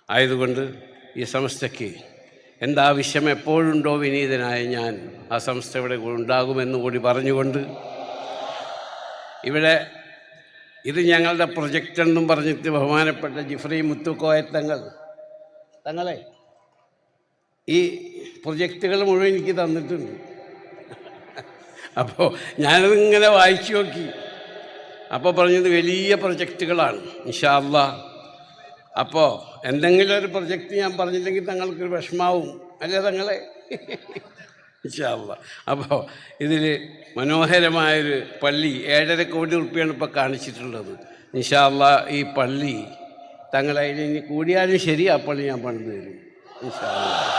ആയതുകൊണ്ട് ഈ സംസ്ഥയ്ക്ക് എന്താവശ്യം എപ്പോഴുണ്ടോ വിനീതനായ ഞാൻ ആ സംസ്ഥ ഇവിടെ ഉണ്ടാകുമെന്ന് കൂടി പറഞ്ഞുകൊണ്ട്, ഇവിടെ ഇത് ഞങ്ങളുടെ പ്രൊജക്റ്റ് എന്നും പറഞ്ഞിട്ട് ബഹുമാനപ്പെട്ട ജിഫ്രി മുത്തുക്കോയ തങ്ങളെ ഈ പ്രൊജക്റ്റുകൾ മുഴുവൻ എനിക്ക് തന്നിട്ടുണ്ട്. അപ്പോൾ ഞാനതിങ്ങനെ വായിച്ചു നോക്കി. അപ്പോൾ പറഞ്ഞത് വലിയ പ്രൊജക്റ്റുകളാണ് ഇൻഷാ അല്ലാഹ്. അപ്പോൾ എന്തെങ്കിലും ഒരു പ്രൊജക്റ്റ് ഞാൻ പറഞ്ഞില്ലെങ്കിൽ തങ്ങൾക്കൊരു വിഷമാവും അല്ലേ തങ്ങളെ? ഇൻഷാ അല്ലാഹ്. അപ്പോൾ ഇതിൽ മനോഹരമായൊരു പള്ളി 7.5 കോടി റുപ്യാണ് ഇപ്പോൾ കാണിച്ചിട്ടുള്ളത്. ഇൻഷാ അല്ലാഹ് ഈ പള്ളി തങ്ങളതിൽ ഇനി കൂടിയാലും ശരി ആ പള്ളി ഞാൻ പണിത് തരും ഇൻഷാ അല്ലാഹ്.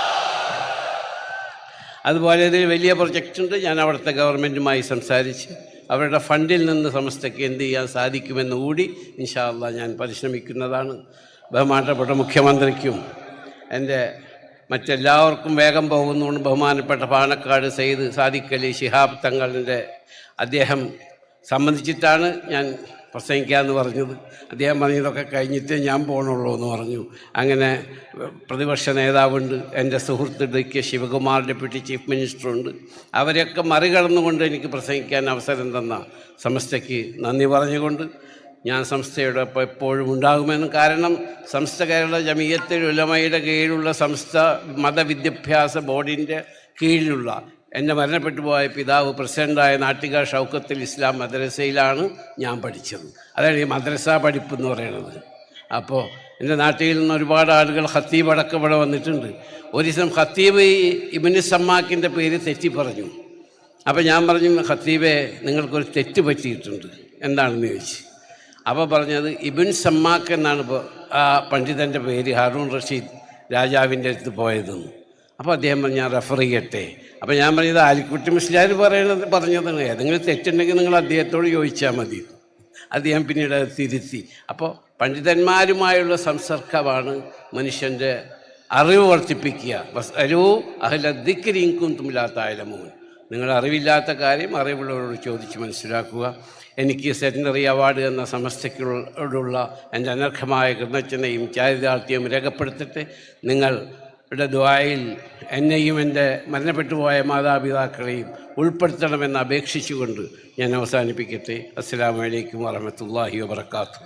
അതുപോലെ ഇതിൽ വലിയ പ്രൊജക്റ്റ് ഉണ്ട്. ഞാൻ അവിടുത്തെ ഗവൺമെൻറ്റുമായി സംസാരിച്ച് അവരുടെ ഫണ്ടിൽ നിന്ന് സംസ്ഥയ്ക്ക് എന്ത് ചെയ്യാൻ സാധിക്കുമെന്ന് കൂടി ഇൻഷാ അല്ലാഹ് ഞാൻ പരിശ്രമിക്കുന്നതാണ്. ബഹുമാനപ്പെട്ട മുഖ്യമന്ത്രിക്കും എൻ്റെ മറ്റെല്ലാവർക്കും വേഗം പോകുന്നതുകൊണ്ട് ബഹുമാനപ്പെട്ട പാണക്കാട് സയ്യിദ് സാദിഖ് അലി ശിഹാബ് തങ്ങളുടെ അദ്ദേഹം സംബന്ധിച്ചിട്ടാണ് ഞാൻ പ്രസംഗിക്കാമെന്ന് പറഞ്ഞത്. അദ്ദേഹം പറഞ്ഞതൊക്കെ കഴിഞ്ഞിട്ടേ ഞാൻ പോകണുള്ളൂ എന്ന് പറഞ്ഞു. അങ്ങനെ പ്രതിപക്ഷ നേതാവുണ്ട്, എൻ്റെ സുഹൃത്ത് ഡി.കെ. ശിവകുമാർ ഡെപ്യൂട്ടി ചീഫ് മിനിസ്റ്ററുണ്ട്. അവരെയൊക്കെ മറികടന്നുകൊണ്ട് എനിക്ക് പ്രസംഗിക്കാൻ അവസരം തന്ന സംസ്ഥയ്ക്ക് നന്ദി പറഞ്ഞുകൊണ്ട് ഞാൻ സംസ്ഥയോടൊപ്പം എപ്പോഴും ഉണ്ടാകുമെന്ന്. കാരണം സംസ്ഥ കേരള ജമിയത്തുൽ ഉലമയുടെ കീഴിലുള്ള സംസ്ഥ മതവിദ്യാഭ്യാസ ബോർഡിൻ്റെ കീഴിലുള്ള എൻ്റെ മരണപ്പെട്ടു പോയ പിതാവ് പ്രസിഡൻ്റായ നാട്ടിക ഷൗക്കത്തുൽ ഇസ്ലാം മദ്രസയിലാണ് ഞാൻ പഠിച്ചത്. അതാണ് ഈ മദ്രസ പഠിപ്പ് എന്ന് പറയുന്നത്. അപ്പോൾ എൻ്റെ നാട്ടിൽ നിന്ന് ഒരുപാട് ആളുകൾ ഖത്തീബ് അടക്കം ഇവിടെ വന്നിട്ടുണ്ട്. ഒരു ദിവസം ഖത്തീബ് ഇബ്നു സമ്മാക്കിൻ്റെ പേര് തെറ്റി പറഞ്ഞു. അപ്പോൾ ഞാൻ പറഞ്ഞു, ഖത്തീബെ നിങ്ങൾക്കൊരു തെറ്റ് പറ്റിയിട്ടുണ്ട്, എന്താണെന്ന് ചോദിച്ചു. അപ്പോൾ പറഞ്ഞത് ഇബ്നു സമ്മാക്ക് എന്നാണ് ഇപ്പോൾ ആ പണ്ഡിതൻ്റെ പേര്, ഹാറൂൺ റഷീദ് രാജാവിൻ്റെ അടുത്ത് പോയതെന്ന്. അപ്പോൾ അദ്ദേഹം പറഞ്ഞു ഞാൻ റെഫർ ചെയ്യട്ടെ. അപ്പോൾ ഞാൻ പറഞ്ഞത് ആലിക്കുട്ടി മുസ്ലിയാർ പറഞ്ഞതാണ്, ഏതെങ്കിലും തെറ്റുണ്ടെങ്കിൽ നിങ്ങൾ അദ്ദേഹത്തോട് ചോദിച്ചാൽ മതി. അദ്ദേഹം പിന്നീട് അത് തിരുത്തി. അപ്പോൾ പണ്ഡിതന്മാരുമായുള്ള സംസർഗമാണ് മനുഷ്യൻ്റെ അറിവ് വർദ്ധിപ്പിക്കുക. വസ്അലൂ അഹ്ല ദിക്രി ഇൻ കുൻതും ലാ തഅലമൂൻ. നിങ്ങൾ അറിവില്ലാത്ത കാര്യം അറിവുള്ളവരോട് ചോദിച്ച് മനസ്സിലാക്കുക. എനിക്ക് സെറ്റിനറി അവാർഡ് എന്ന സമസ്തയ്ക്കോടുള്ള എൻ്റെ അനർഹമായ കൃതജ്ഞതയും ചാരിതാർത്ഥ്യവും രേഖപ്പെടുത്തട്ടെ. നിങ്ങളുടെ ദുആയിൽ എന്നെയും എൻ്റെ മരണപ്പെട്ടുപോയ മാതാപിതാക്കളെയും ഉൾപ്പെടുത്തണമെന്ന് അപേക്ഷിച്ചുകൊണ്ട് ഞാൻ അവസാനിപ്പിക്കട്ടെ. അസ്സലാമു അലൈക്കും വറഹ്മത്തുള്ളാഹി വബറകാതുഹു.